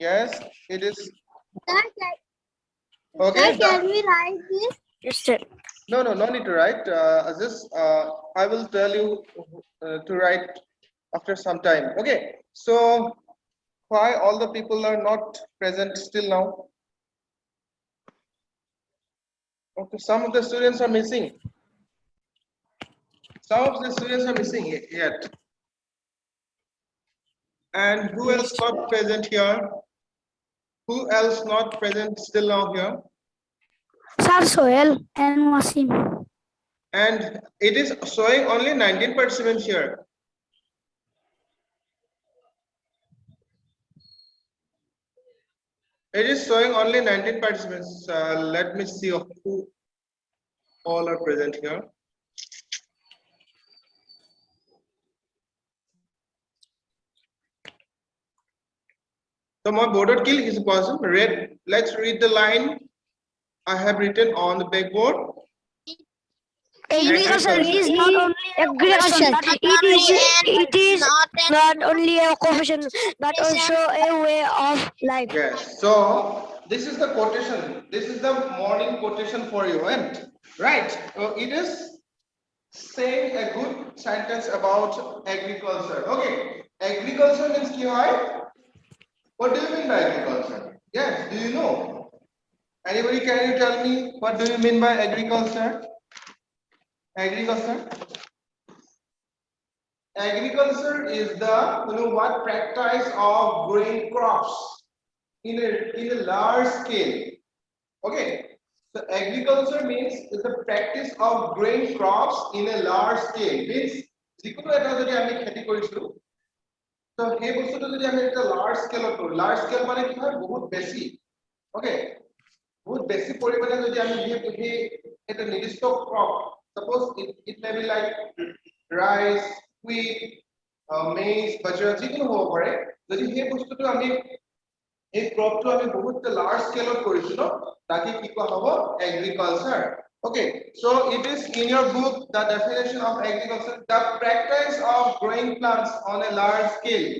Yes, it is. Sir, Okay. can we write this? Yes, sir. No need to write. I will tell you to write after some time. Okay. So why all the people are not present still now? Okay, some of the students are missing. Some of the students are missing yet. And who else not present here? Who else not present still now here? Sir Soel and Wasim. And it is showing only 19 participants here. It is showing only 19 participants. Let me see who all are present here. So my border kill is person. Let's read the line I have written on the blackboard. Agriculture is not only agriculture. It is not only a occupation, but also a way of life. Yes. So this is the quotation. This is the morning quotation for you, and right. So it is saying a good sentence about agriculture. Okay. Agriculture means ki hoy? What do you mean by agriculture? Yes. Do you know? Anybody can you tell me what do you mean by agriculture? Agriculture. Agriculture is the what practice of growing crops in a large scale. Okay, so agriculture means the practice of growing crops in a large scale. Means যিকোনো এটা যদি আমি খেতি কৰিছো তো সেই বস্তুটো যদি আমি এটা লার্জ স্কেলত কৰো লার্জ স্কেল মানে কি হয় বহুত বেছি ওকে বহুত বেছি পৰিমাণে যদি আমি সেই এটা নিৰ্দিষ্ট crop suppose it may be like rice wheat maize bajra যিকোনো হ'ব পাৰে যদি সেই বস্তুটো আমি এই ক্রপটো আমি বহুত লার্জ স্কেলত কৰিছো ন তাকে কি কোৱা হ'ব agriculture okay so it is in your book the definition of agriculture the practice of growing plants on a large scale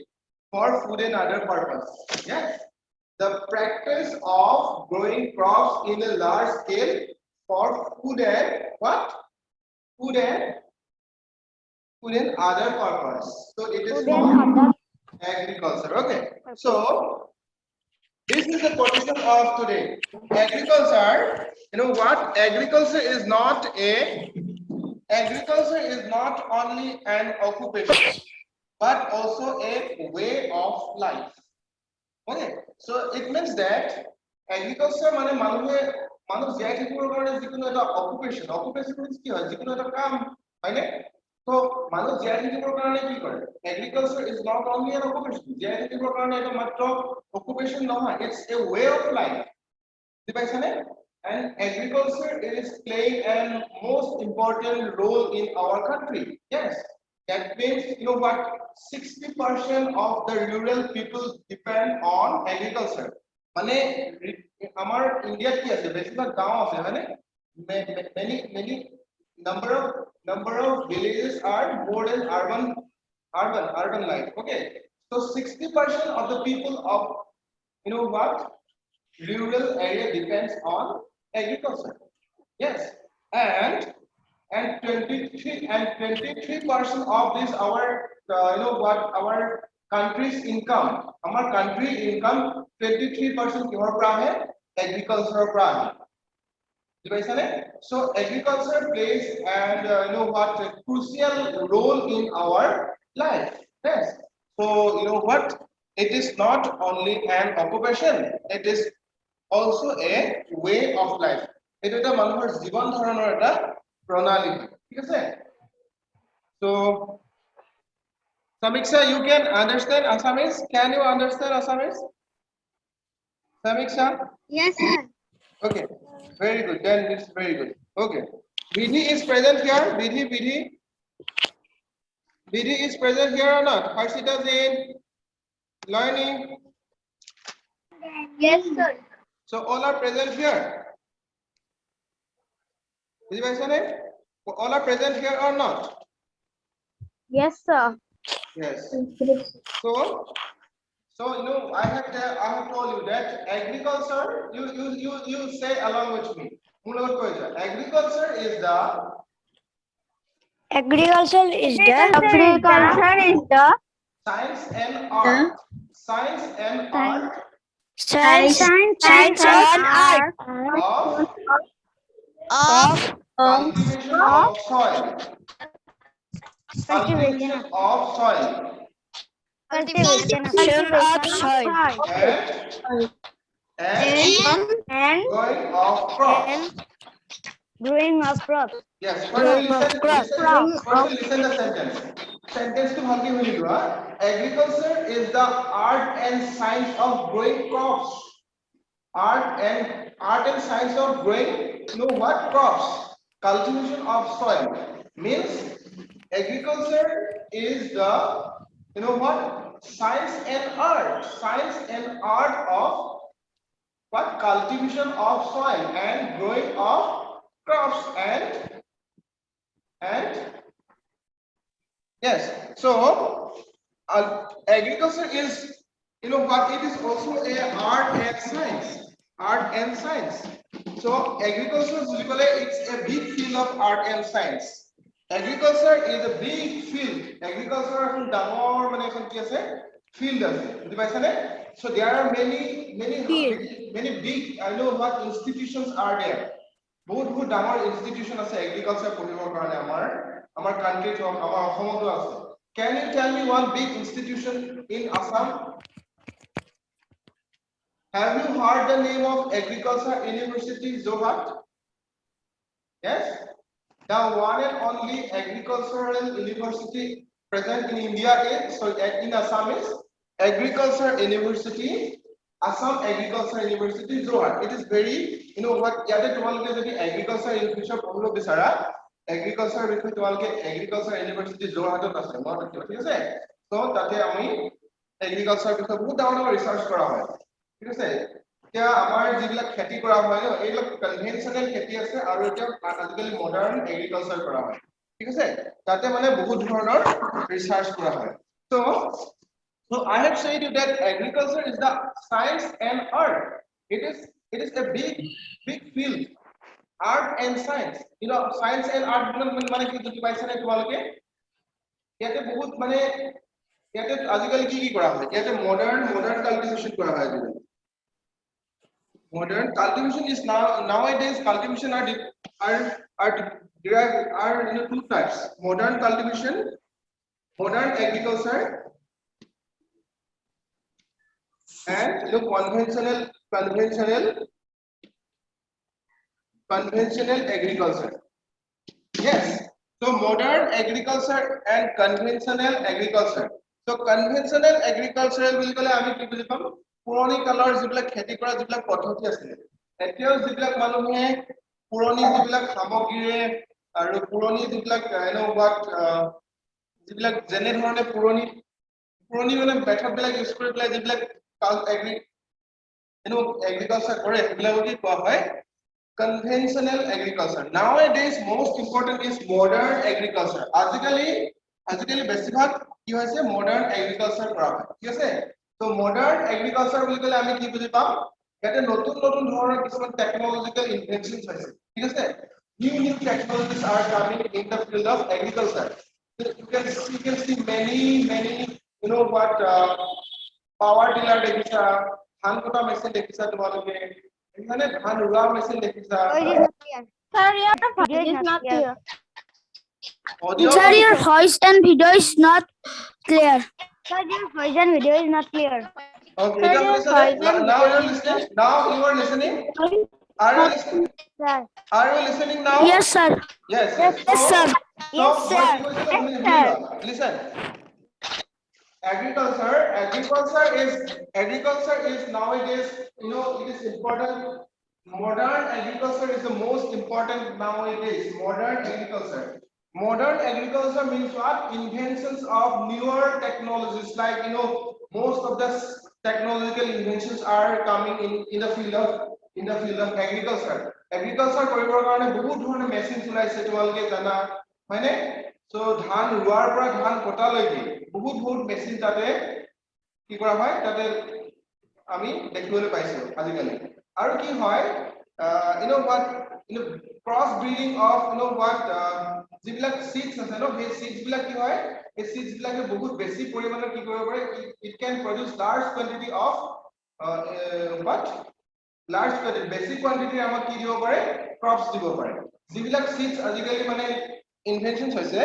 for food and other purpose yes the practice of growing crops in a large scale for food and what food and other purpose so it is called agriculture okay so this is the quotation of today. Agriculture, you know what? Agriculture is not only an occupation, but also a way of life. Okay, so it means that agriculture মানে মানুহ জীয়াই থাকিবৰ কাৰণে যিকোনো এটা occupation means কি হয় যিকোনো এটা কাম হয়নে So, মানুহ জীয়াই থাকিবৰ কাৰণে কি কৰে agriculture is not only an occupation জীয়াই থাকিবৰ কাৰণে এটা মাত্ৰ occupation নহয় it's a way of life বুজি পাইছানে and agriculture is playing a most important role in our country yes that means you know what 60% of the rural people depend on agriculture মানে আমাৰ ইন্ডিয়াত কি আছে বেছিভাগ গাঁও আছে হয়নে many number of villages are more than urban life okay so 60% of the people of you know what rural area depends on agriculture yes and 23% of this our you know what our country's income our country income 23% কিহৰ পৰা আহে agriculture পৰা আহে So agriculture plays and you know what a crucial role in our life. Yes. So you know what it is not only an occupation, it is also a way of life. It is a মানুহৰ জীৱন ধাৰণৰ এটা প্ৰণালী ঠিক আছে So Samiksha you can understand Assamese can you understand Assamese Samiksha Yes, sir. Okay, very good. Then it's very good. Okay, Vidhi is present here. Vidhi is present here or not? Harshita Zain, learning. Yes, sir. So all are present here. All are present here or not? Yes, sir. Yes. So I have told you that agriculture. You say along with me. মোৰ লগত কৈ যোৱা. Agriculture is the Agriculture is the Agriculture is the science and art. Science and art science science and art of of cultivation of soil. Cultivation of soil cultivation of soil and growing of crops. and growing of crops. Yes, Growing of crops. firstly listen the sentence. Sentence to bhalke holi dua. Agriculture is the art and science of growing crops. Art and science of growing, what crops? Cultivation of soil means agriculture is the what science and art of what cultivation of soil and growing of crops and yes, so agriculture is what it is also a art and science. So agriculture usually it's a big field of art and science. Agriculture is a big field. Agriculture এখন ডাঙৰ মানে এখন কি আছে field আছে বুজি পাইছা নে? So there are many big what institutions are there. বহুত ডাঙৰ institution আছে agriculture পঢ়িবৰ কাৰণে আমাৰ country হওক আমাৰ অসমতো আছে. Can you tell me one big institution in Assam? Have you heard the name of Agriculture University Zohat? Yes. The one and only agricultural university present in India is in Assam is Agriculture University, Assam Agriculture University Zohat. It is very what yate tomaloke jodi agriculture institution পঢ়িব বিচাৰা agriculture বিষয়ে তোমালোকে Agriculture University Zohat আছে মই ঠিক আছে তো তাতে আমি agriculture বিষয়ে বহুত ডাঙৰ ৰিসাৰ্চ কৰা হয় ঠিক আছে এতিয়া আমাৰ যিবিলাক খেতি কৰা হয় এইবিলাক কনভেনশনাল খেতি আছে আৰু এতিয়া আজিকালি মডাৰ্ন এগ্ৰিকালচাৰ কৰা হয় ঠিক আছে তাতে মানে বহুত ধৰণৰ ৰিসাৰ্চ কৰা হয় so I have said you that agriculture is the science and art. It is a big field. Art and science. Science and art মানে কি বুজি পাইছা নে তোমালোকে ইয়াতে বহুত মানে ইয়াতে আজিকালি কি কৰা হয় ইয়াতে মডাৰ্ন কাল্টিভেশন কৰা হয় আজিকালি modern cultivation is nowadays cultivation are derived are two types modern cultivation modern agriculture and conventional agriculture. Yes, so modern agriculture and conventional agriculture. So conventional agriculture বুলি ক'লে আমি কি বুজি পাম পুৰণি কালৰ যিবিলাক খেতি কৰা যিবিলাক পদ্ধতি আছিল এতিয়াও যিবিলাক মানুহে পুৰণি যিবিলাক সামগ্ৰীৰে আৰু পুৰণি যিবিলাক যিবিলাক যেনে ধৰণে পুৰণি মানে মেথড বিলাক ইউজ কৰি পেলাই যিবিলাক agriculture কৰে সেইবিলাকক কি কোৱা হয় conventional agriculture. Nowadays most important is modern agriculture. আজিকালি বেছিভাগ কি হৈছে modern agriculture কৰা হয় ঠিক আছে so modern agriculture বুলি ক'লে আমি কি বুজি পাম ইয়াতে নতুন ধৰণৰ কিছুমান টেকনলজিক্যাল ইনভেনশনছ আছে ঠিক আছে new technologies are coming in the field of agriculture. You can see many what power tiller দেখিছা ধান কটা মেচিন দেখিছা তোমালোকে এখানে ধান ৰোৱা মেচিন দেখিছা Sir, your video is not clear. audio Sir, your voice and video is not clear. Sir, your voice and video is not clear. okay now you are listening are you listening Sir. are you listening now Yes, sir. yes Yes, sir. Yes, sir. Listen agriculture is nowadays it is important. Modern agriculture is the most important nowadays. Modern agriculture means what? Inventions of newer technologies like most of the technological inventions are coming in the field of agriculture. Agriculture কৰিবৰ কাৰণে বহুত ধৰণৰ machine চলাইছে তোমালোকে জানা হয়নে so ধান ৰোৱাৰ পৰা ধান কটালৈকে বহুত মেচিন তাতে কি কৰা হয় তাতে আমি দেখিবলৈ পাইছো আজিকালি আৰু কি হয় you know what cross breeding of what যিবিলাক seeds আছে ন সেই seeds বিলাক কি হয় এই seeds বিলাকে বহুত বেছি পৰিমাণৰ কি কৰিব পাৰে it can produce large quantity of what large quantity basic quantity আমাক কি দিব পাৰে crops দিব পাৰে যিবিলাক seeds আজিকালি মানে inventions হৈছে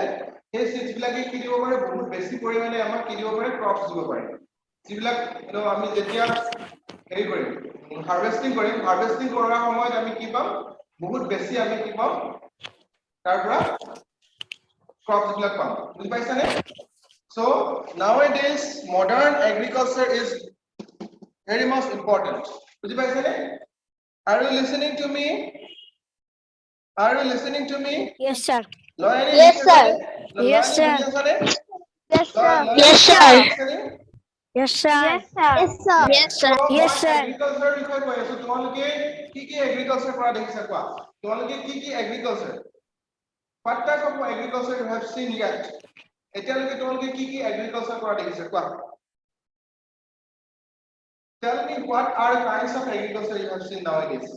সেই seeds বিলাকে কি দিব পাৰে বহুত বেছি পৰিমাণে আমাক কি দিব পাৰে crops দিব পাৰে যিবিলাক আমি যেতিয়া হেৰি কৰিম হাৰ্ভেষ্টিং কৰাৰ সময়ত আমি কি পাম বহুত বেছি আমি কি পাম তাৰ পৰা crops বিলাক পাম বুজি পাইছানে so nowadays modern agriculture is very much important বুজি পাইছানে are you listening to me Yes, sir. Loyani Yes, sir. Yes, Loyani sir. বুজি আছানে Yes, sir. Yes, sir. sir Yes, sir. Yes, sir. Yes, sir. Yes, sir. Agriculture বিষয়ে কৈ আছো তোমালোকে কি agriculture কৰা দেখিছা কোৱা তোমালোকে কি agriculture what type of agriculture you have seen yet এতিয়ালৈকে তোমালোকে কি এগ্ৰিকালচাৰ কৰা দেখিছা কোৱা tell me what are kinds of agriculture you have seen nowadays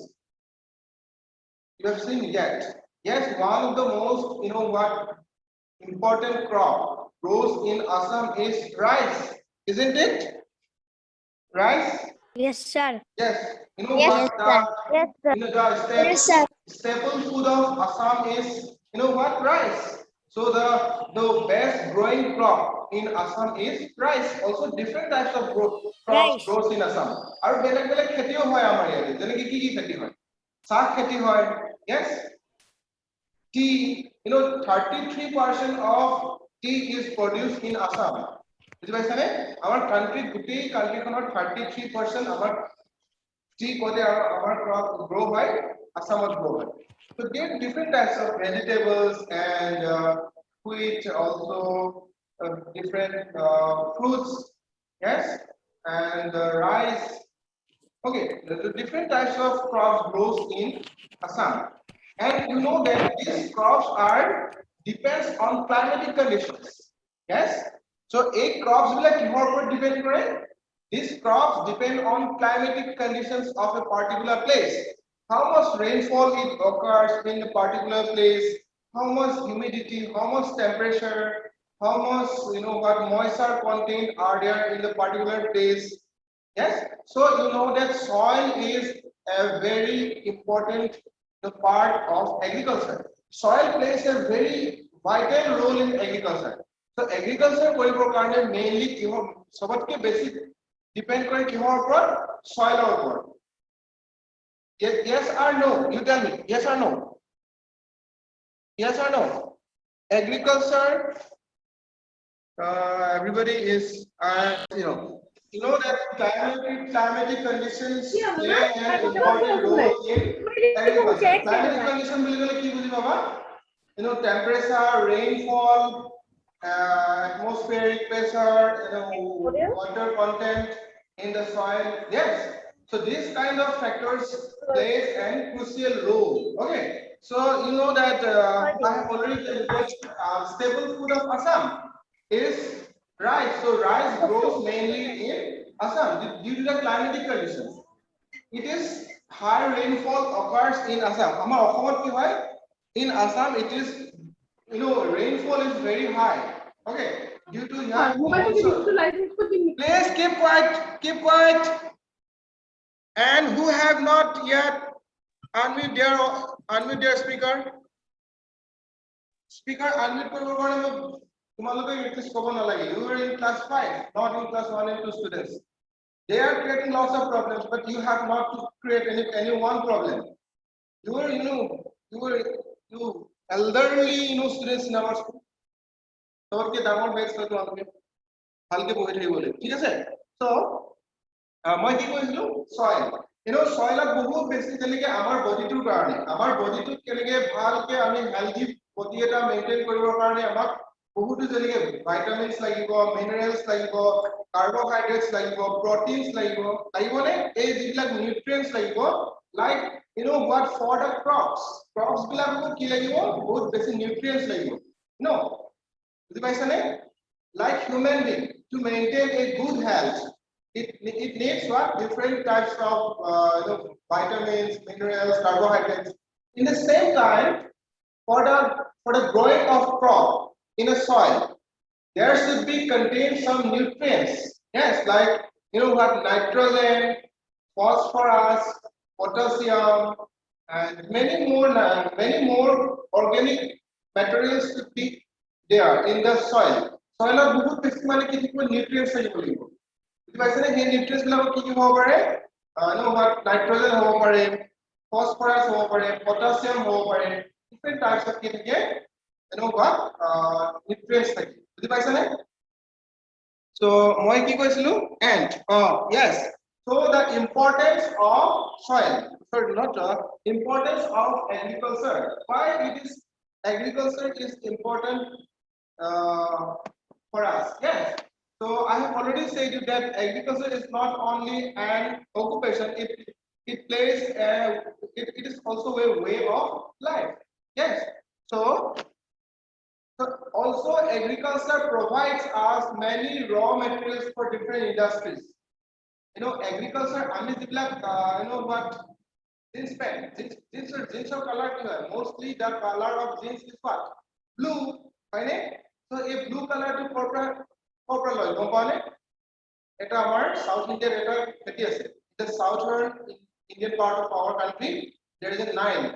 you have seen yet yes one of the most what important crop grows in Assam is rice isn't it rice Yes, sir. yes you know Yes, what sir. Yes, sir. the staple food of Assam is what rice so the best growing crop in Assam is rice also different types of crops Rice. grows in Assam আৰু বেলেগ খেতিও হয় আমাৰ ইয়াতে যেনেকৈ কি খেতি হয় চাহ খেতি হয় yes tea 33% of tea is produced in Assam বুজি পাইছানে আমাৰ গোটেই কান্ট্ৰিখনৰ 33% আমাৰ tea কোতে আমাৰ crop grow হয় Assamত grow হয় so there are different types of vegetables and wheat also different fruits yes and rice okay the different types of crops grows in Assam and you know that these crops are depends on climatic conditions yes so a crops বিলাক কিহৰ ওপৰত depend কৰে these crops depend on climatic conditions of a particular place how much rainfall it occurs in a particular place how much humidity how much temperature how much what moisture content are there in the particular place yes so you know that soil is a very important part of agriculture soil plays a very vital role in agriculture so agriculture কৰিবৰ কাৰণে mainly কিহৰ সবতকে বেছি depend কৰে কিহৰ ওপৰত soil ওপৰত yes or no you tell me yes or no agriculture everybody is you know that climatic conditions play an important role in agriculture climatic condition বুলি ক'লে কি বুজি পাবা temperature rainfall atmospheric pressure water content in the soil yes so these kind of factors plays an crucial role okay so you know that I have already said that staple food of Assam is rice so rice grows mainly in Assam due to the climatic conditions it is high rainfall occurs in Assam আমাৰ অসমত কি হয় in Assam it is rainfall is very high okay due to please keep quiet and who have not yet unmute their speaker unmute কৰিব কাৰণে তোমালোকে request কৰিব নালাগে you are in class 5 not in class 1 and 2 students they are creating lots of problems but you have not to create any one problem you are you elderly students in our school তবকে ডাঙৰ বেচ হয় তোমালোকে ভালকে পঢ়ি থাকিবলৈ ঠিক আছে so মই কি কৈছিলো সয়েল সয়েলত বহুত বেছি যেনেকৈ আমাৰ বডিটোৰ কাৰণে আমাৰ বডিটোক কেনেকৈ ভালকে আমি হেলদি বডি এটা মেইনটেইন কৰিবৰ কাৰণে আমাক বহুতো যেনেকৈ ভিটামিনছ লাগিব মিনাৰেলছ লাগিব কাৰ্বোহাইড্ৰেটছ লাগিব প্ৰটিনছ লাগিবনে এই যিবিলাক নিউট্ৰিয়েন্টছ লাগিব like what for the crops বিলাকো কি লাগিব বহুত বেছি নিউট্ৰিয়েন্টছ লাগিব বুজি পাইছানে like human being to maintain a good health it needs what? Different types of vitamins, minerals, carbohydrates. In the same time, for the growing of crop in a soil, there should be contain some nutrients. Yes, like what, nitrogen, phosphorus, potassium, and many more organic materials should be there in the soil. Soil of बहुत बेसी माने कि nutrients থাকিব লাগিব। বুজি পাইছে নে? সেই nutrients বিলাক কি হ'ব পাৰে? নাইট্ৰজেন হ'ব পাৰে, phosphorus হ'ব পাৰে, potassium হ'ব পাৰে, different types of কি থাকে? Nutrients থাকে। বুজি পাইছে নে? So মই কি কৈছিলো? And yes. So the importance of soil. Sorry, not importance of agriculture. Why it is agriculture is important for us? Yes. So I have already said you that agriculture is not only an occupation. It plays it is also a way of life. Yes. So also agriculture provides us many raw materials for different industries. Agriculture, আমি যিবিলাক what jeans pant, jeans color কি হয়? Mostly the color of jeans is what? Blue, হয়নে? So এই blue color টো কৰপৰা লয় গম পাওনে? এটা আমাৰ সাউথ ইন্ডিয়াৰ এটা খেতি আছে। The southern Indian part of our country, there is a Nile.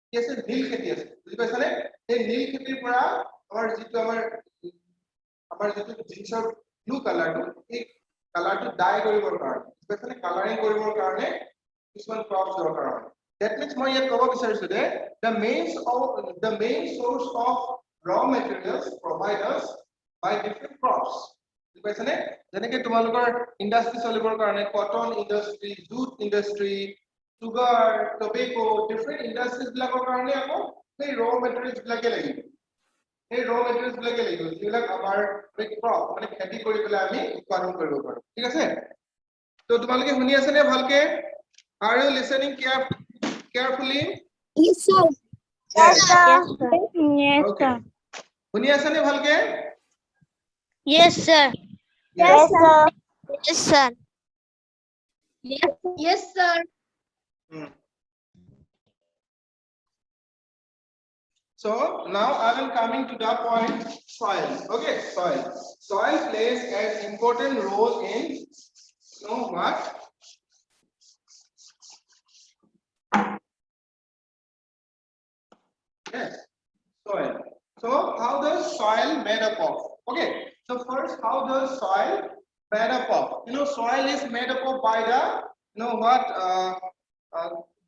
কি আছে? নীল খেতি আছে। বুজি পাইছানে? এই নীল খেতিৰ পৰা আমাৰ যিটো জিন্সৰ ব্লু কালাৰটো, এই কালাৰটো ডাই কৰিবৰ কাৰণে, স্পেশালি কালাৰিং কৰিবৰ কাৰণে কিছুমান ক্ৰপছ দৰকাৰ হয়। That means মই ইয়াত ক'ব বিচাৰিছো যে the main source of raw materials provided us by different crops. বুজি পাইছানে? যেনেকৈ তোমালোকৰ ইন্ডাষ্ট্ৰি চলিবৰ কাৰণে cotton industry, jute industry, sugar, tobacco, different industries বিলাকৰ কাৰণে আকৌ সেই raw materials বিলাকে লাগিব। এই raw materials বিলাকে লাগিব যিবিলাক আমাৰ crop মানে খেতি কৰি পেলাই আমি উৎপাদন কৰিব পাৰো। ঠিক আছে? তো তোমালোকে শুনি আছে নে ভালকে? Are you listening carefully? Yes, sir. Yes, sir. Yes, Okay. শুনি আছে নে ভালকে? Yes, sir. Yes, sir. Yes, sir. Yes, sir. So now I am coming to the point soil. Okay, soil. Soil plays an important role in what? Yes, soil. So how does soil made up of? Okay, so first, how does soil made up of? Soil is made up of by the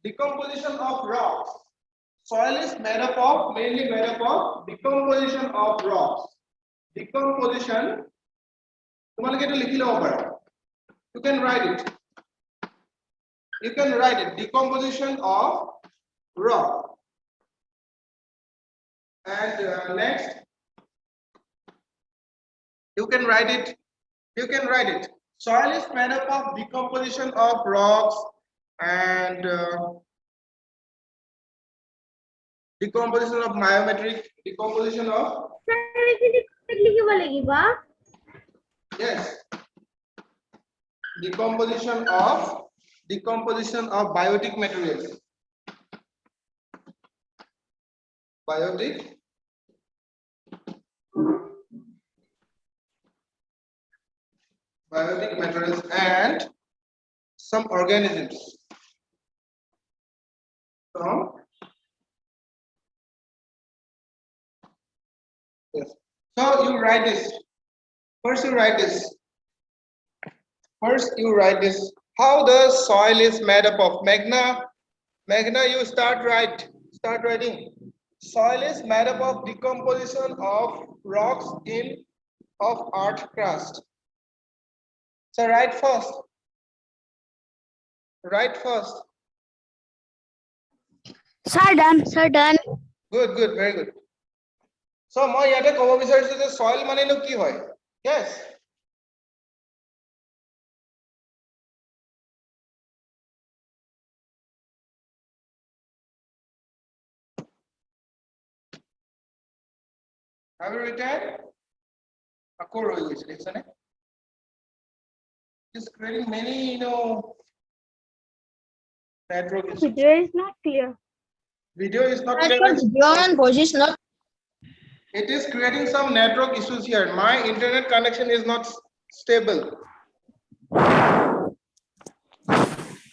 decomposition of rocks. Soil is mainly made up of decomposition of rocks. Decomposition. তোমালোকে এটা লিখি লব পাৰা। You can write it. You can write it. Decomposition of rock. And next, you can write it. You can write it. Soil is made up of decomposition of rocks and decomposition of biometric, decomposition of yes, decomposition of biotic materials. Biotic materials and some organisms. Yes. So you write this. First you write this. How the soil is made up of? Magna, you start writing. Soil is made up of decomposition of rocks of earth crust. So write first. Sir, done. Sir, done. Good, very good. So মই ইয়াতে ক'ব বিচাৰিছো যে soil মানেনো কি হয়? Yes. Have you written? আকৌ ৰৈ গৈছে দেখিছানে? is creating many, network issues. Video is not clear. Video is not Sir, clear. your video and voice is not. It is creating some network issues here. My internet connection is not stable.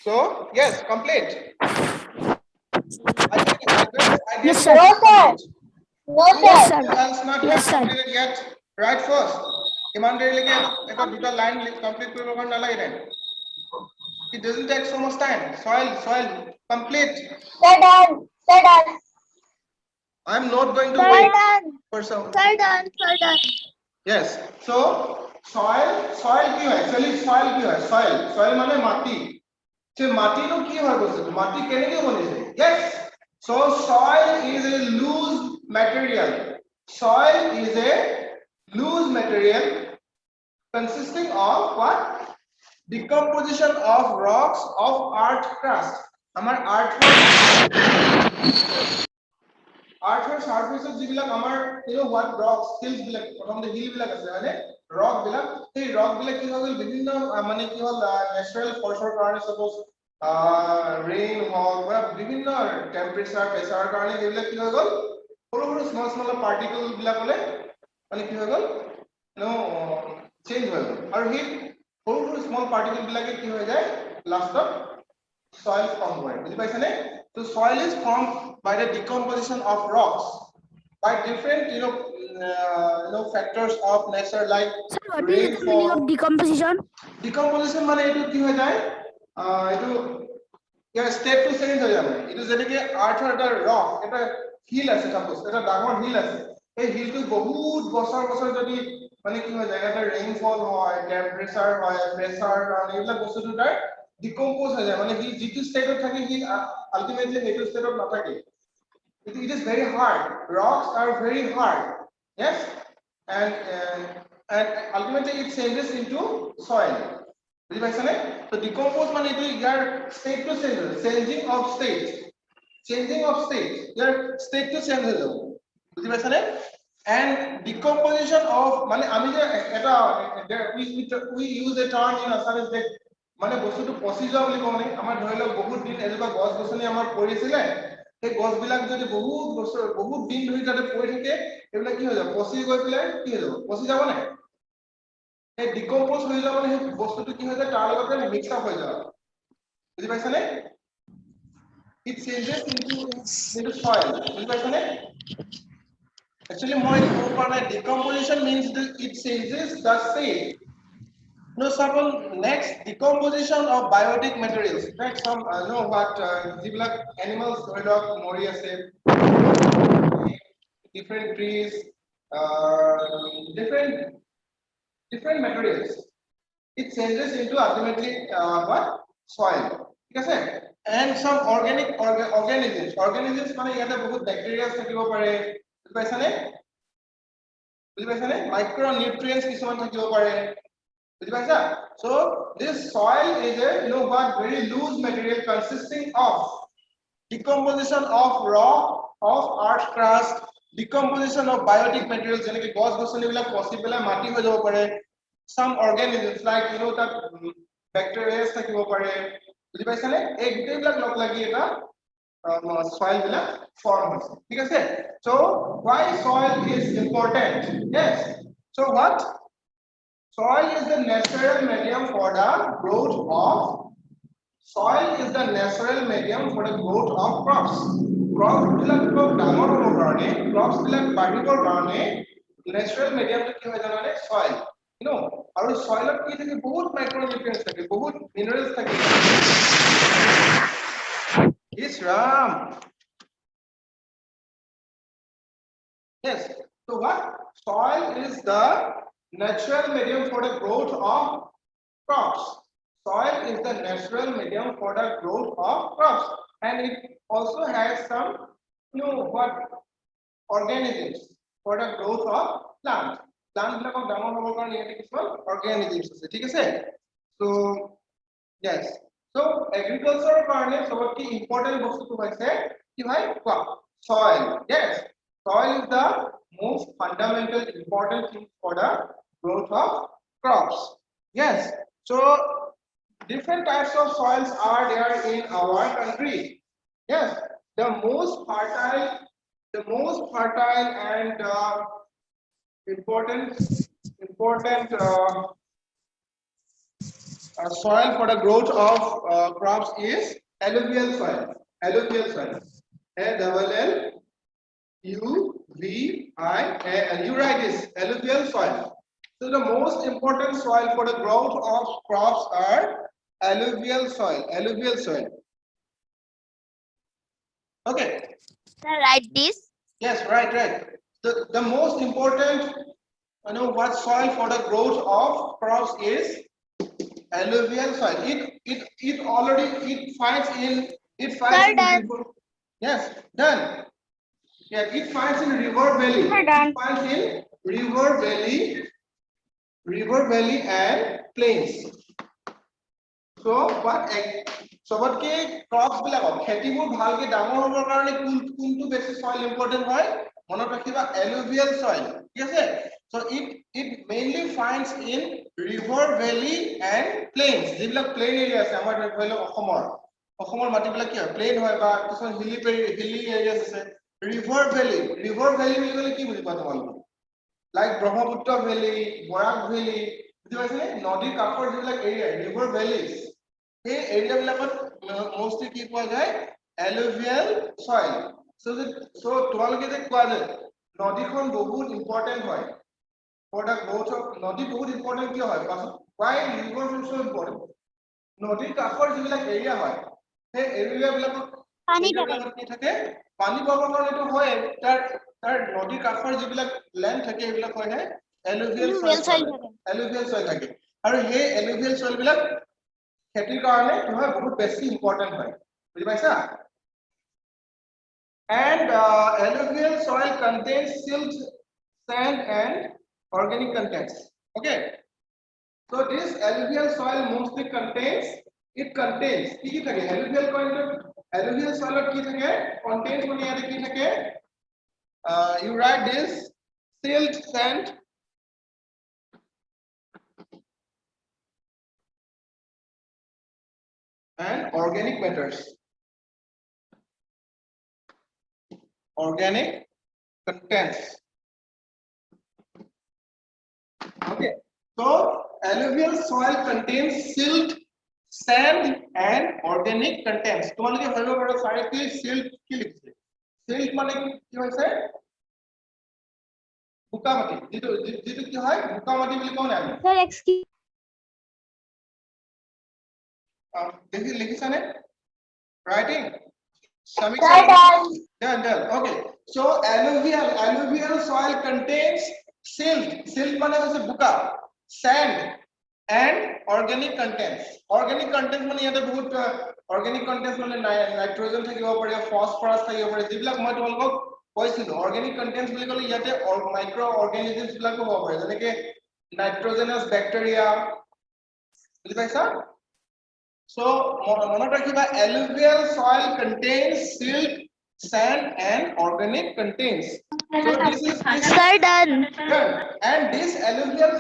So yes, complete. I Yes, guess sir. No, sir. No, Yes, sir. sir. who else not Yes, have sir. completed yet? Right first. Iman derilege eta duta line complete koribo karon nalage নাই. It doesn't take so much time. Soil complete. Sir, done. Sir, done. I am not going to Sir, wait done. for some. Sir, done. Sir, done. Yes. So soil কি হয়? Actually soil কি হয়? Soil মানে মাটি। সে মাটিনো কি হয় বস্তুটো? মাটি কেনেকৈ বনিছে? Yes. So soil is a loose material. Soil is a loose material consisting of what? Decomposition of rocks of earth crust. আমাৰ আৰ্থৰ সাৰফেসত যিবিলাক আমাৰ হোৱাট ৰক স্কিলছ বিলাক প্ৰথমতে হিল বিলাক আছে মানে ৰক বিলাক সেই ৰক বিলাক কি হৈ গল বিভিন্ন মানে কি হল নেচাৰেল ফৰ্চৰ কাৰণে সপোজ ৰেইন হল বা বিভিন্ন টেম্পাৰেচাৰ প্ৰেছাৰৰ কাৰণে এইবিলাক কি হৈ গল সৰু সৰু স্মল পাৰ্টিকল বিলাকলে মানে কি হৈ গল চেঞ্জ হৈ গল আৰু সেই সৰু সৰু স্মল পাৰ্টিকল বিলাকে কি হৈ যায় লাষ্টত soil form হয় বুজি পাইছানে so soil is formed by the decomposition of rocks by different factors of nature like Sir, what is the meaning rainfall of decomposition? decomposition মানে এইটো কি হৈ যায় এইটো ইয়াৰ স্টেট টু চেঞ্জ হৈ যায় এইটো যেনেকৈ আৰ্থৰ এটা ৰক এটা হিল আছে সাপোজ এটা ডাঙৰ হিল আছে এই হিলটো বহুত বছৰ যদি মানে কি হৈ যায় এটা ৰেইনফল হয় টেম্পাৰেচাৰ হয় প্ৰেছাৰ কাৰণে এইবিলাক বস্তুটো তাৰ ডিকম্পোজ হৈ যায় মানে হি যিটো ষ্টেটত থাকে হি আলটিমেটলি সেইটো ষ্টেটত নাথাকে it is very hard rocks are very hard yes and ultimately it changes into soil বুজি পাইছানে so decompose মানে এইটো ইয়াৰ state to changing of state ইয়াৰ ষ্টেট টু চেঞ্জ হৈ যাব বুজি পাইছানে and decomposition of মানে আমি যে এটা we use a term in Assamese that মানে বস্তুটো পচি যোৱা বুলি কওঁ নে আমাৰ ধৰি লওক বহুত দিন এজোপা গছ গছনি আমাৰ পৰিছিলে সেই গছ বিলাক যদি বহুত বছৰ বহুত দিন ধৰি তাতে পৰি থাকে এইবিলাক কি হৈ যাব পচি গৈ পেলাই কি হৈ যাব পচি যাব নাই এই ডিকম্পোজ হৈ যাব মানে সেই বস্তুটো কি হৈ যায় তাৰ লগতে মিক্স আপ হৈ যাব বুজি পাইছানে it changes into soil বুজি পাইছানে actually মই ক'ব পৰা নাই decomposition means that it changes the state. No, suppose next decomposition of biotic materials. Right? Some know what যিবিলাক animals ধৰি লওক মৰি আছে different trees, different materials. It changes into ultimately what soil. ঠিক আছে? And some organic organisms মানে ইয়াতে বহুত bacteria থাকিব পাৰে বুজি পাইছানে মাইক্ৰো নিউট্ৰিয়েন্টস কিছুমান থাকিব পাৰে বুজি পাইছা so this soil is a what very loose material consisting of decomposition of rock of earth crust decomposition of biotic materials যেনেকৈ গছ গছনিবিলাক পচি পেলাই মাটি হৈ যাব পাৰে some organisms like তাত bacteria থাকিব পাৰে বুজি পাইছানে এই গোটেইবিলাক লগ লাগি এটা soil বিলাক form হৈছে ঠিক আছে so why soil is important yes so what soil is the natural medium for the growth of crops বিলাক ডাঙৰ হ'বৰ কাৰণে crops বিলাক বাঢ়িবৰ কাৰণে natural medium কি হয় জানানে soil আৰু soilত কি থাকে বহুত micronutrients থাকে বহুত minerals থাকে Yes, Ram. Yes. So what? Soil is the natural medium for the growth of crops. Soil is the natural medium for the growth of crops, and it also has some, what organisms for the growth of plants. Plant বিলাকক ডাঙৰ হ'বৰ কাৰণে ইয়াতে কিছুমান organisms আছে ঠিক আছে so yes so agriculture কাৰণে সবতকৈ important বস্তুটো হৈছে কি ভাই soil yes soil is the most fundamental important thing for the growth of crops yes So different types of soils are there in our country. Yes, the most fertile and important soil for the growth of crops is alluvial soil. Alluvial soil. ALLUVIAL. You write this alluvial soil. So the most important soil for the growth of crops are alluvial soil. Alluvial soil. Okay. Sir, write this. Yes, right. The most important, what soil for the growth of crops is alluvial soil. It finds in Sir, done. river. Yes, done. Yeah, it finds in river valley. Sir, done. It finds in river valley and plains. So চবতকে crops বিলাকত খেতিবোৰ ভালকে ডাঙৰ হ'বৰ কাৰণে কোনটো বেছি soil important হয় মনত ৰাখিবা alluvial soil ঠিক আছে so it mainly finds in river valley and plains যিবিলাক প্লেন এৰিয়া আছে আমাৰ ধৰি লওক অসমৰ মাটিবিলাক কি হয় প্লেন হয় বা কিছুমান হিলি এৰিয়াছ আছে river valley বুলি ক'লে কি বুজি পোৱা তোমালোকে like Brahmaputra valley Barak valley বুজি পাইছানে নদীৰ কাষৰ যিবিলাক এৰিয়া river valleys এই এৰিয়া বিলাকত মোস্টলি কি পোৱা যায় alluvial soil so তোমালোকে যে কোৱা যায় নদীখন বহুত ইম্পৰ্টেন্ট হয় for the growth of নদী বহুত ইম্পৰ্টেন্ট কিয় হয় why river is so important নদীৰ কাষৰ যিবিলাক এৰিয়া হয় সেই এৰিয়া বিলাকত কি থাকে পানী পাবৰ কাৰণে এইটো হয় তাৰ নদীৰ কাষৰ যিবিলাক লেণ্ড থাকে এইবিলাক হয় নে alluvial soil থাকে আৰু সেই alluvial soil বিলাক খেতিৰ কাৰণে তোমাৰ বহুত বেছি ইম্পৰ্টেন্ট হয় বুজি পাইছা and alluvial soil contains silt sand and organic contents okay so this alluvial soil mostly contains কি থাকে alluvial soil কি থাকে contains মানে ইয়াতে কি থাকে you write this silt sand and organic matters organic contents okay so alluvial soil contains silt sand and organic contents তোমালোকে ভাবিব পাৰা সাৰে কি silt কি লিখিছে silt মানে কি হৈছে বোকা মাটি যেটো কি হয় বোকা মাটি বুলি কোন আমি Sir, excuse. দেখি লিখিছানে writing Sir, done. done okay so alluvial soil contains silt মানে হচ্ছে বোকা sand and organic contents মানে ইয়াতে বহুত organic contents মানে নাইট্ৰজেন থাকিব পাৰে ফসফৰাছ থাকিব পাৰে যিবিলাক মই তোমালোকক কৈছিলো organic contents বুলি ক'লে ইয়াতে মাইক্ৰো অৰ্গানিজমছ বিলাক হ'ব পাৰে যেনেকৈ নাইট্ৰজেনাছ ব্যাক্টেৰিয়া বুজি পাইছা so মনত ৰাখিবা alluvial soil contains silt sand and organic contents so this is Sir, done. and this alluvial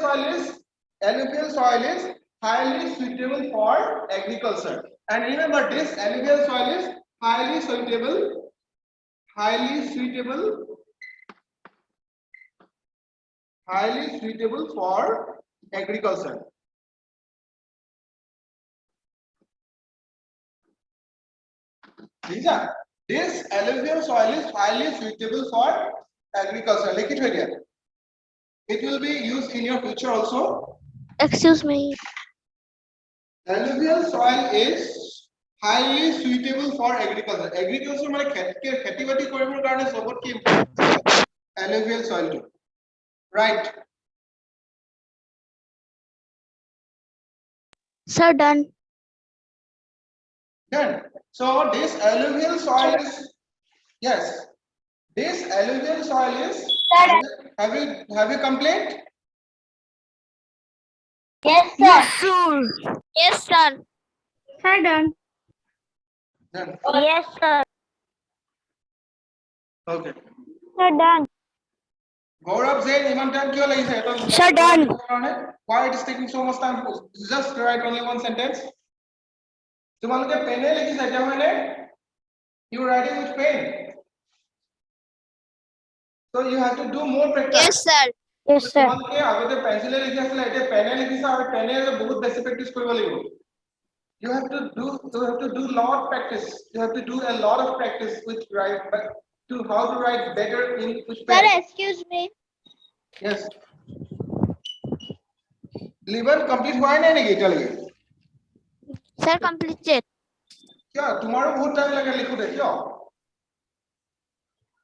soil is highly suitable for agriculture and remember this alluvial soil is highly suitable for agriculture this alluvial soil is highly suitable for agriculture like it here it will be used in your future also Excuse me. alluvial soil is highly suitable for agriculture মানে খেতি বাতি কৰিবৰ কাৰণে সবতকে important alluvial soil to right Sir, done. done so this alluvial soil is yes this alluvial soil is have you complete Yes, sir. Sure. Yes, sir. Sir, done. done Yes, sir. okay Sir, done. Gaurav Zain, iman time kyo lagise? Sir, done. Why it is taking so much time? Just write only one sentence. Tumalke pen e likhise etia hoine? You writing with pen. So you have to do more practice. Yes, sir. Yes, sir. Tumalke agote pencil e likhi asile etia pen e likhise aru pen e bahut beshi practice koribo lagibo. You have to do lot practice. You have to do a lot of practice with write to how to write better in with pen. Sir, excuse me. Yes. Liban complete हुआ है नहीं क्या लगे? Sir, completed. क्या tomorrow बहुत time लगे लिखो दे क्या?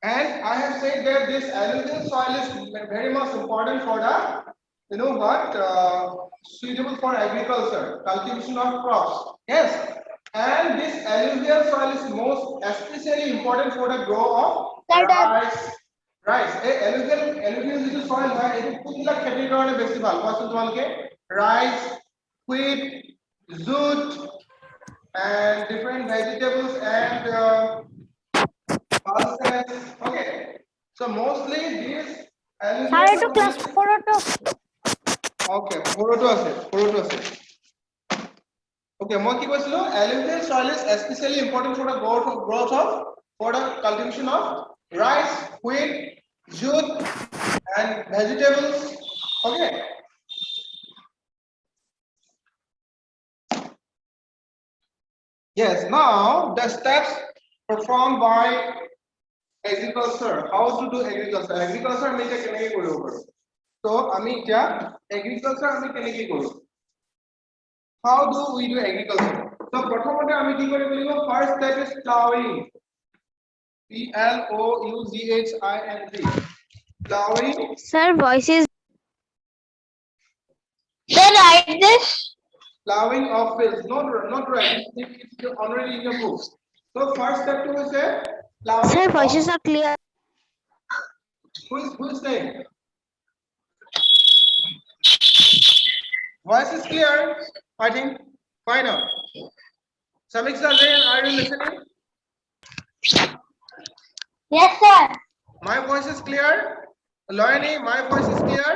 And I have said that this alluvial soil is very much important for the, you know what, suitable for agriculture, cultivation of crops. Yes. And this alluvial soil is most especially important for the growth of rice. Rice. Alluvial जिसको soil है, ये कुछ लग खेती करने basic बाल, कौन सा तुम्हारे के rice, wheat, jute, and different vegetables and pulses. Okay. So mostly these Sir, to class 4 to. Okay, 402 আছে. Okay, মই কি কৈছিলো alluvial soil is especially important for the growth of for the cultivation of rice, wheat, jute and vegetables. Okay. Yes, now the steps performed by agriculture. How to do agriculture? Agriculture আমি এটা কেনেকৈ কৰিব পাৰো? So আমি এতিয়া agriculture আমি কেনেকৈ কৰো? How do we do agriculture? So প্ৰথমতে আমি কি কৰিব লাগিব? First step is plowing. Ploughing. Plowing. Sir, voice is. Sir, write this. Plowing of fields. Not right. It's already in your books. So first step to is plowing. Sir, voices are clear. Who is saying? Voice is clear, I think. Why not? Samiksha Zain, are you listening? Yes, sir. My voice is clear. Loyani, my voice is clear.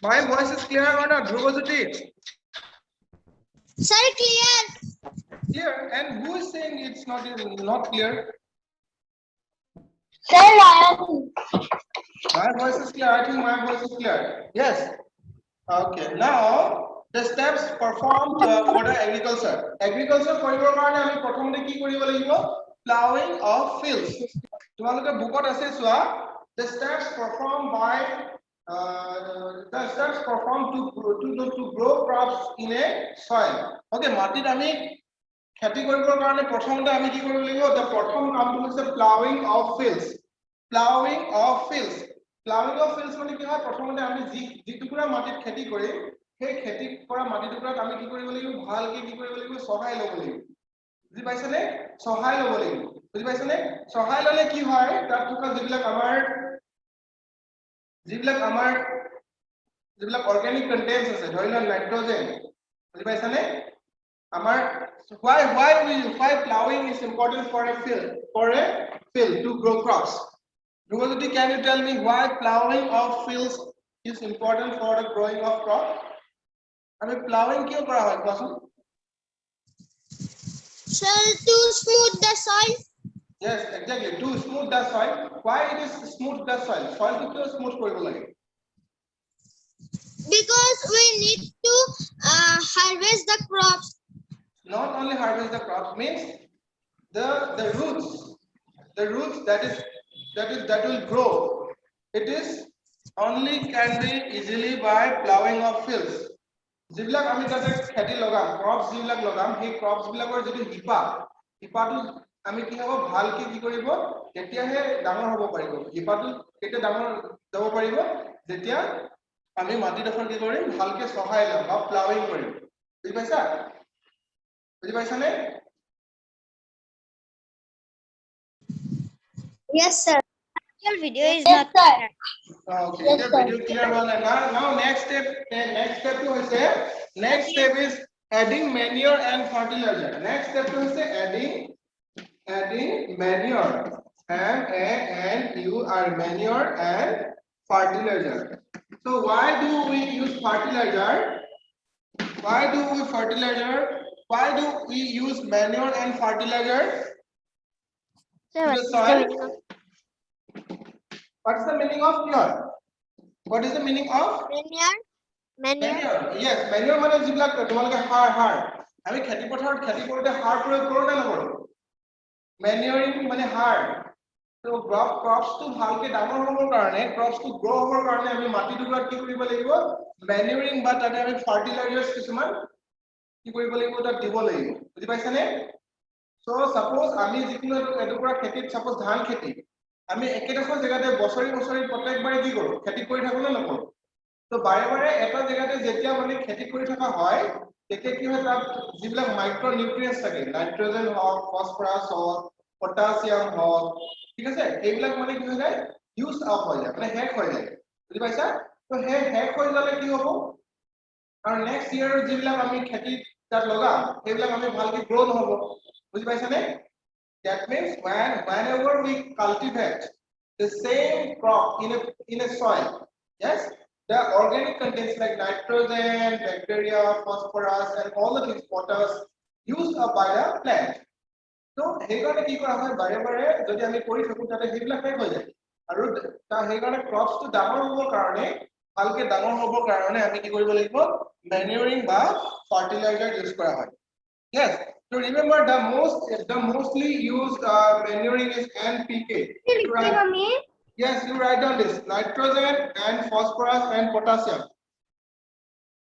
My voice is clear or not? Dhruvajyoti? Sir, clear. Clear. And who is saying it's not clear? Sir, Ryan. My voice is clear. I think my voice is clear. Yes. Okay. Now the steps performed for the agriculture. Agriculture কৰিবৰ কাৰণে আমি প্ৰথমতে কি কৰিব লাগিব? Plowing of fields. তোমালোকে বুকত আছে চোৱা the steps performed by to grow crops in a soil. Okay, মাটিত আমি খেতি কৰিবৰ কাৰণে প্ৰথমতে আমি কি কৰিব লাগিব? The প্ৰথম কামটো হৈছে plowing of fields. Plowing of fields. Plowing of fields মানে কি হয়? প্ৰথমতে আমি যি টুকুৰা মাটিত খেতি কৰিম সেই খেতি কৰা মাটি টুকুৰাত আমি কি কৰিব লাগিব? ভালকে কি কৰিব লাগিব? সহায় ল'ব লাগিব। বুজি পাইছানে? সহায় ল'ব লাগিব। বুজি পাইছানে? সহায় ল'লে কি হয়? তাত থকা যিবিলাক অৰ্গেনিক কন্টেন্টস আছে, ধৰি লোৱা নাইট্ৰজেন। বুজি পাইছানে? আমাৰ why plowing is important for a field to grow crops? Dhruvajyoti, can you tell me why plowing of fields is important for the growing of crop? I mean, plowing কিয় কৰা হয় কোৱাচোন? Sir, to smooth the soil. Yes, exactly. To smooth the soil. Why it is smooth the soil? Soil to kiyo smooth koribo lage? Because we need to harvest the crops. Not only harvest the crops, means the roots that will grow. It is only can be easily by plowing of fields. যিবিলাক আমি তাতে খেতি লগাম, crops যিবিলাক লগাম, সেই crops বিলাকৰ যদি হিপাটো আমি কি হ'ব? ভালকে কি কৰিব? তেতিয়াহে ডাঙৰ হ'ব পাৰিব। হিপাটো কেতিয়া ডাঙৰ যাব পাৰিব? যেতিয়া আমি মাটিডোখৰ কি কৰিম? ভালকে সহায় ল'ম বা প্লাউইং কৰিম। বুজি পাইছা? বুজি পাইছানে? Yes, sir. Your video is Yes, not sir. clear. Okay, the video clear one. Now next step to is next step is adding manure and fertilizer. Next step to is adding adding manure. M-A-N-U-R, manure and fertilizer. So why do we use fertilizer? Why do we fertilizer? Why do we use manure and fertilizer to Sir, the what is the soil? meaning of What's the meaning of pure? What is the meaning of Manure. manure? Yes, manure মানে যিবিলাক তোমালোকে সাৰ আমি খেতি পথাৰত খেতি কৰোঁতে সাৰ প্ৰয়োগ কৰোঁ নে নকৰোঁ? Manuring মানে সাৰ। তো crops to ভালকে ডাঙৰ হ'বৰ কাৰণে crops to grow হ'বৰ কাৰণে আমি মাটি টুকুৰাত কি কৰিব লাগিব? Manuring বা তাতে আমি fertilizers কিছুমান কি কৰিব লাগিব তাত দিব লাগিব। বুজি পাইছানে? So suppose আমি যিকোনো এটুকুৰা খেতিত suppose ধান খেতি আমি একেডোখৰ জেগাতে বছৰি প্ৰত্যেকবাৰে কি কৰোঁ? খেতি কৰি থাকো নে নকৰোঁ? তো বাৰে এটা জেগাতে যেতিয়া মানে খেতি কৰি থকা হয় তেতিয়া কি হয় তাত যিবিলাক মাইক্ৰ নিউট্ৰিয়েন্টছ থাকে নাইট্ৰজেন হওক ফসফৰাছ হওক পটাছিয়াম হওক ঠিক আছে এইবিলাক মানে কি হৈ যায় ইউজ আপ হৈ যায় মানে শেষ হৈ যায় বুজি পাইছা তো শেষ হৈ গলে কি হ'ব আৰু নেক্সট ইয়াৰ যিবিলাক আমি খেতি তাত লগাম সেইবিলাক আমি ভালকে গ্ৰো নহব বুজি পাইছানে that means whenever we cultivate the same crop in a soil yes the organic contents like nitrogen bacteria phosphorus and all the things potash used up by the plant তো সেইকাৰণে কি কৰা হয় বাৰে যদি আমি কৰি থাকো তাতে সেইবিলাক শেষ হৈ যায় আৰু সেইকাৰণে ক্ৰপছটো ডাঙৰ হ'বৰ কাৰণে ভালকে ডাঙৰ হ'বৰ কাৰণে আমি কি কৰিব লাগিব ম্যানুৰিং বা ফাৰ্টিলাইজাৰ ইউজ কৰা হয় yes so remember the mostly used manuring is NPK yes you write down this nitrogen and phosphorus and potassium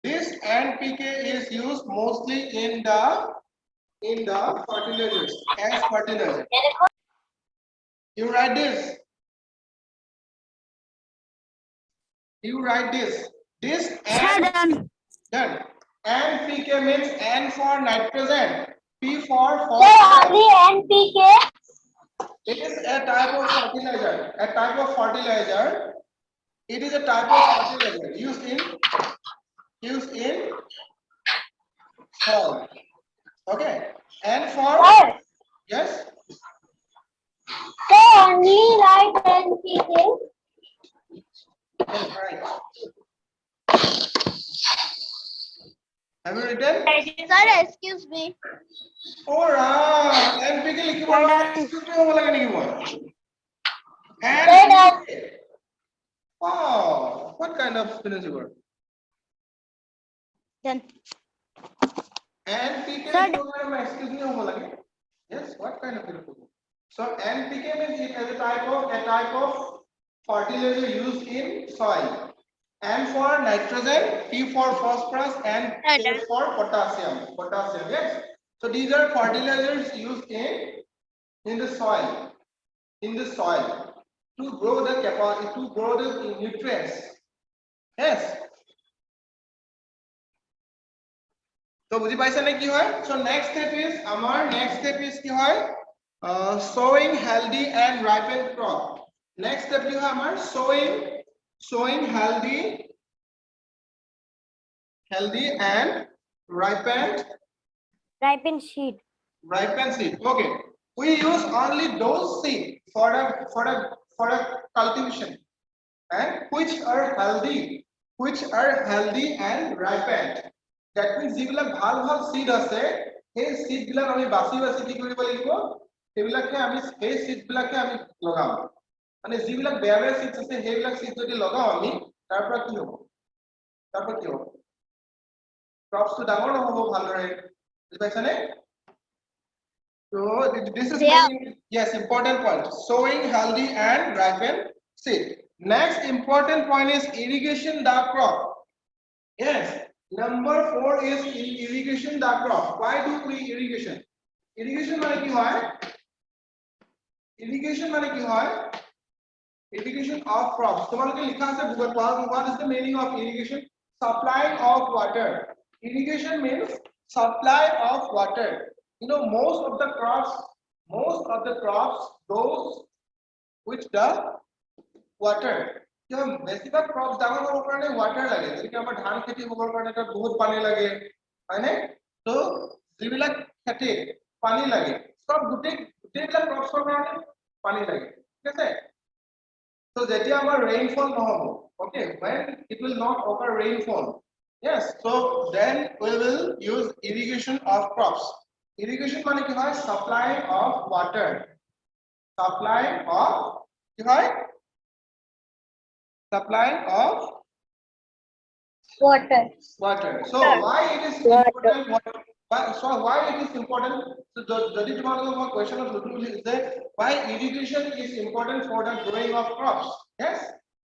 this NPK is used mostly in the fertilizers as fertilizer. You write this. You write this. This and done. NPK means N for nitrogen, P for phosphorus. NPK. It is a type of fertilizer. A type of fertilizer. It is a type of fertilizer used in soil. Okay. And for yes. So only write NPK. Yes, right. Have you written? Sir, excuse me. Oh, NPK likhibo. Excuse me, hobo lage niki moi. Wow, what kind of spinach you were? Done. NPK excuse me, hobo lage. Yes, what kind of spinach? So NPK means it as a type of fertilizer used in soil. N for nitrogen, P for phosphorus, and K for potassium. Yes. So these are fertilizers used in the soil. To grow the capacity, to grow the nutrients. Yes. So বুজি পাইছা নে কি হয়? So next step is কি হয়? Sowing healthy and ripened crop. Next step কি হয় আমাৰ sowing healthy and ripened seed. Okay. We use only those seed for a cultivation and which are healthy and ripened. That means যিবিলাক ভাল seed আছে সেই seed বিলাক আমি বাছি কি কৰিব লাগিব সেইবিলাকে আমি সেই seed বিলাকে আমি লগাম মানে যিবিলাক বেয়া seeds আছে সেইবিলাক seed যদি লগাও আমি তাৰ পৰা কি হ'ব crops to ডাঙৰ নহব ভালদৰে বুজি পাইছানে So this is yes important point sowing healthy and ripened seed next important point is irrigation the crop yes number 4 is irrigation the crop why do we irrigation মানে কি হয় irrigation of crops তোমালোকে লিখা আছে Google what is the meaning of irrigation supply of water irrigation means supply of water you know most of the crops grows with the water কিয় বেছিভাগ crops ডাঙৰ হ'বৰ কাৰণে water লাগে যেনেকৈ আমাৰ ধান খেতি হ'বৰ কাৰণে তাত বহুত পানী লাগে হয়নে তো যিবিলাক খেতি পানী লাগে সব গোটেইবিলাক ক্ৰপছৰ কাৰণে পানী লাগে ঠিক আছে so যেতিয়া আমাৰ rainfall নহব okay when it will not occur rainfall yes so then we will use irrigation of crops irrigation মানে কি হয় supply of water supply of কি হয় supply of water so why it is important so why it is important so যদি তোমালোকক মই কোৱেশ্চনত সুধো বুলি যে why irrigation is important for the growing of crops yes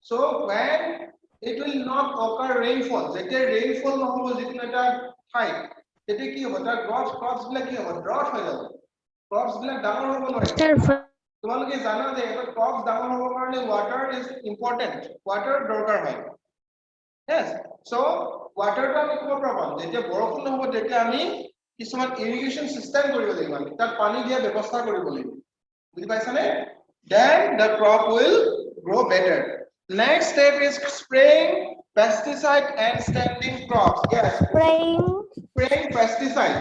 so when it will not occur rainfall যেতিয়া rainfall নহব যিকোনো এটা ঠাইত তেতিয়া কি হ'ব তাৰ crops বিলাক কি হ'ব drought হৈ যাব crops বিলাক ডাঙৰ হ'ব নোৱাৰিব তোমালোকে জানা যে এটা crops ডাঙৰ হ'বৰ কাৰণে water is important water দৰকাৰ হয় yes so water টো আমি ক'ৰ পৰা পাম যেতিয়া বৰষুণ নহব তেতিয়া আমি কিছুমান irrigation system কৰিব লাগিব আমি তাত পানী দিয়া ব্যৱস্থা কৰিব লাগিব বুজি পাইছানে then the crop will grow better next step is spraying pesticide and standing crops yes spraying pesticide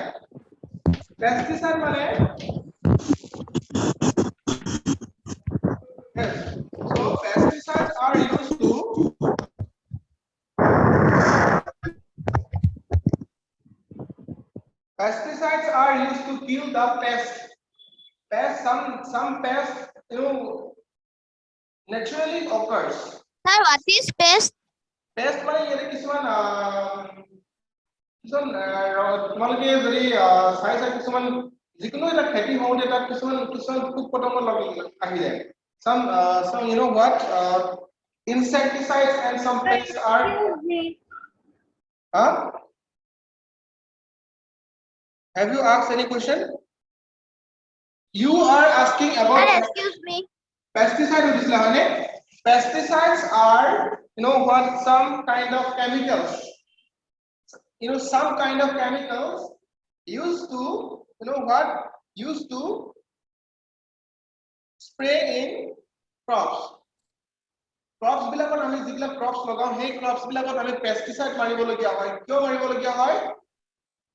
মানে yes so pesticides are used to pesticides are used to kill the pest some pest naturally occurs Sir, what is pest? pest মানে ইয়াতে কিছুমান তোমালোকে যদি চাইছা কিছুমান যিকোনো এটা খেতি হওঁতে তাত কিছুমান পোক পতংগ আহি যায় some you know what insecticides and some pests are huh have you asked any question you are asking about Sir, excuse me. pesticide udisla hane pesticides are you know what some kind of chemicals you know some kind of chemicals used to you know what used to spray in crops বিলাকত আমি যিবিলাক crops লগাও সেই crops বিলাকত আমি pesticide মাৰিবলগীয়া হয় কিয় মাৰিবলগীয়া হয়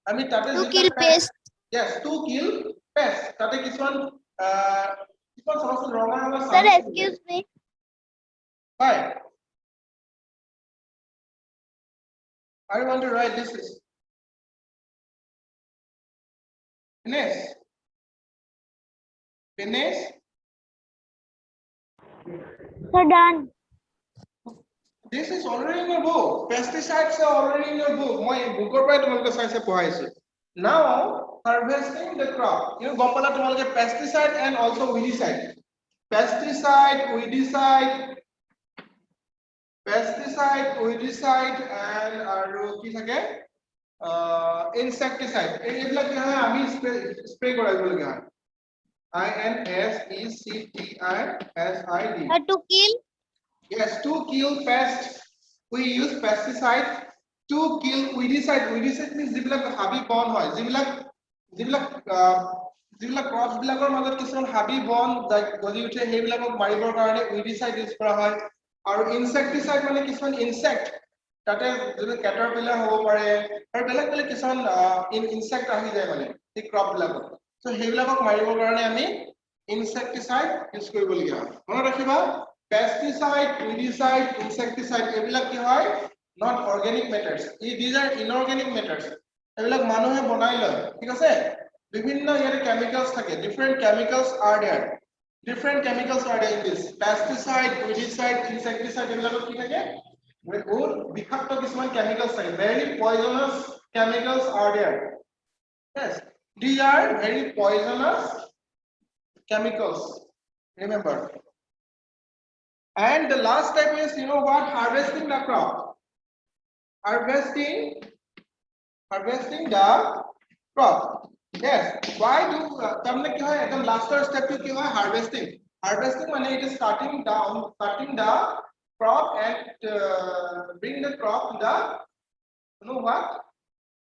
আমি তাতে To kill pest. yes to kill pest তাতে কিছুমান ৰঙা Sir, excuse me. Hi. I want to write this. Finish. So done. This is already in your book. Pesticides are already in your book. My book or by tomorrow science poise. Now harvesting the crop. You know, gompala tomorrow pesticide and also weedicide. Pesticide, weedicide and কি থাকে insecticide এইবিলাক কি হয় আমি spray কৰাইবলগীয়া হয় INSECTISID To kill. yes to kill pest we use pesticide to kill weedicide means যিবিলাক হাবি বন হয় যিবিলাক ক্ৰপছ বিলাকৰ মাজত কিছুমান হাবি বন গজি উঠে সেইবিলাকক মাৰিবৰ কাৰণে weedicide ইউজ কৰা হয় আৰু ইনসেক্টিসাইড মানে কিছুমান ইনসেক্ট তাতে যদি ক্যাটারপিলার হ'ব পাৰে আৰু বেলেগ কিছুমান ইনসেক্ট আহি যায় মানে এই ক্ৰপ বিলাকত সো সেইবিলাকক মাৰিবৰ কাৰণে আমি ইনসেক্টিসাইড ইউজ কৰিবলগীয়া হয় মনত ৰাখিবা pesticide weedicide insecticide এইবিলাক কি হয় not organic matters these are inorganic matters এইবিলাক মানুহে বনাই লয় ঠিক আছে বিভিন্ন ইয়াৰে কেমিক্যালস থাকে different chemicals are there in this pesticide weedicide insecticide এইবিলাকত কি থাকে বহুত বিষাক্ত কিছুমান chemicals থাকে very poisonous chemicals are there yes these are very poisonous chemicals remember and the last step is you know what harvesting the crop harvesting the crop yes why do tamne ki hoy ekdom last step to ki hoy harvesting mane it is cutting the crop and bring the crop to the you know what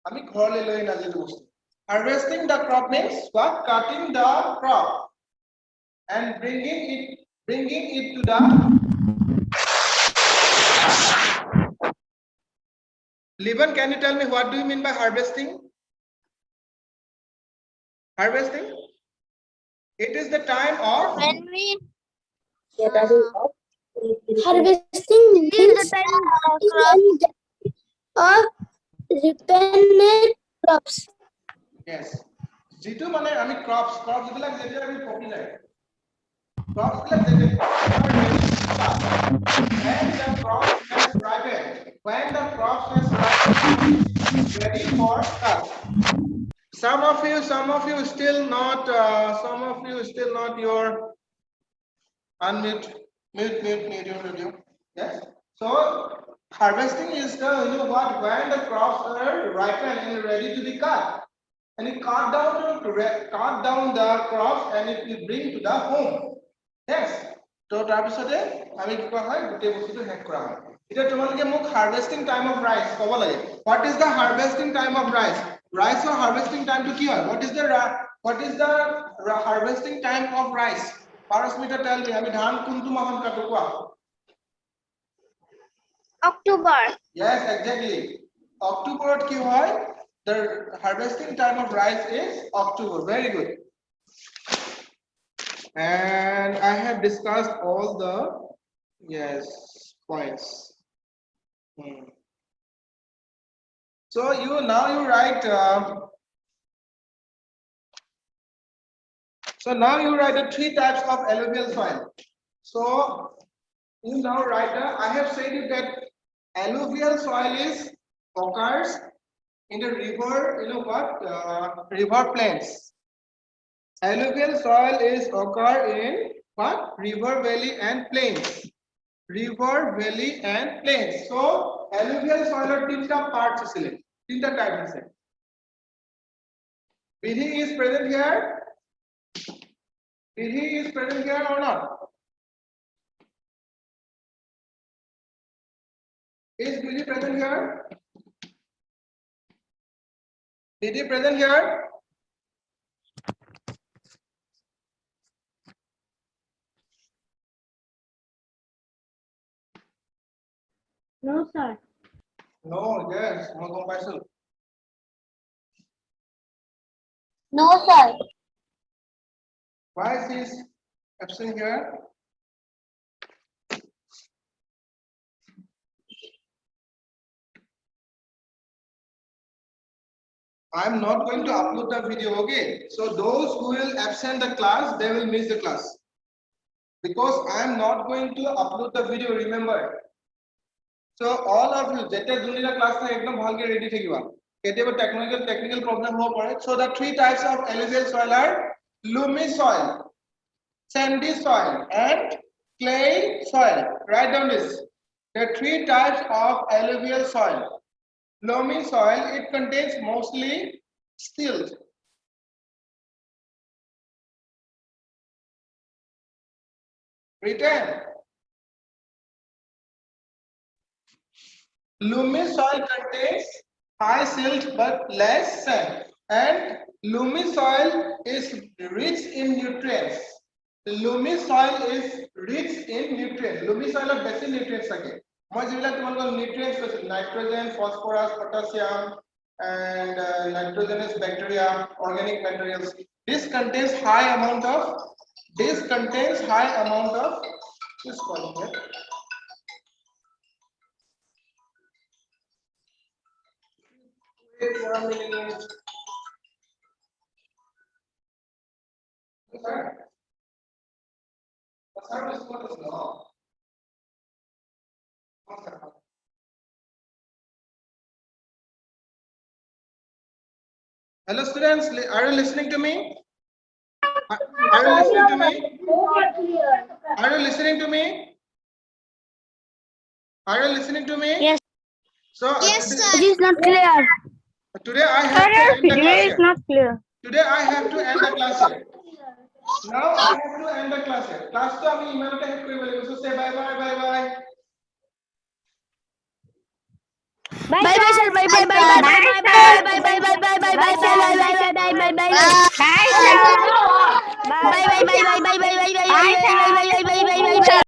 ami ghor le loi na je bostu harvesting the crop means what cutting the crop and bringing it to the Liban, can you tell me what do you mean by harvesting? It is the time of when we Harvesting means time of ripened crops. yes. যিটো মানে আমি crops বিলাক যেতিয়া আমি পকি যায় crops বিলাক যেতিয়া when the crops has ripened ready for cut. Some of you still not your unmute mute your video. Yes. So harvesting is the what when the crops are ripened and ready to be cut. And you cut down the crops and it will bring to the home. Yes. So তাৰপিছতে আমি কি কৰা হয় গোটেই বস্তুটো হেক কৰা হয় এতিয়া তোমালোকে মোক হাৰ্ভেষ্টিং টাইম অফ ৰাইচ ক'ব লাগে what is the harvesting time of rice or harvesting time to কি হয় what is the harvesting time of rice Parasmita tell me আমি ধান কোনটো মাহত কাটো কোৱা October. Yes, exactly. October কি হয় the harvesting time of rice is October. Very good. And I have discussed all the points. So you write the 3 types of alluvial soil. So you now write I have said you that alluvial soil occurs in the river, river plains. Alluvial soil occur in what? River, valley and plains. River, valley and plains. So alluvial soil are 3 parts asile. 3 types asile. Vidhi is present here. Vidhi is present here or not? Is Vidhi present here? Vidhi present here? No, sir. No, yes, no compaisu. No, sir. Why is he absent here? I am not going to upload the video, okay? So those who will absent the class, they will miss the class. Because I am not going to upload the video, remember. So all of you, jete junila class na ekdom bhalke ready thakiba. Ketiaba technical problem ho pare. So the 3 types of alluvial soil are loamy soil, sandy soil and clay soil. Write down this. There are 3 types of alluvial soil. Loamy soil, it contains mostly silt. Written. Loamy soil contains high silt but less sand. And loamy soil is rich in nutrients. Loamy soil is rich in nutrients. Loamy soil has basic nutrients again. Nutrients nitrogen, phosphorus, potassium, and nitrogenous bacteria, organic materials. This contains high amount of this called here. Wait 1 minute. Hello students, are you listening to me? Are you listening to me? Are you listening to me? Are you listening to me? Yes. So Yes, sir. It is not clear. Today I have to end the class It is here. not clear. Today I have to end the class here. Now I have to end the class here. Class to ami iman ta head koribo lagibo. So say bye bye bye bye. Bye bye sir. Bye bye bye bye bye bye bye bye bye bye bye bye bye bye bye bye bye bye bye. Bye bye bye bye bye bye bye bye bye bye bye bye bye bye bye bye bye bye bye.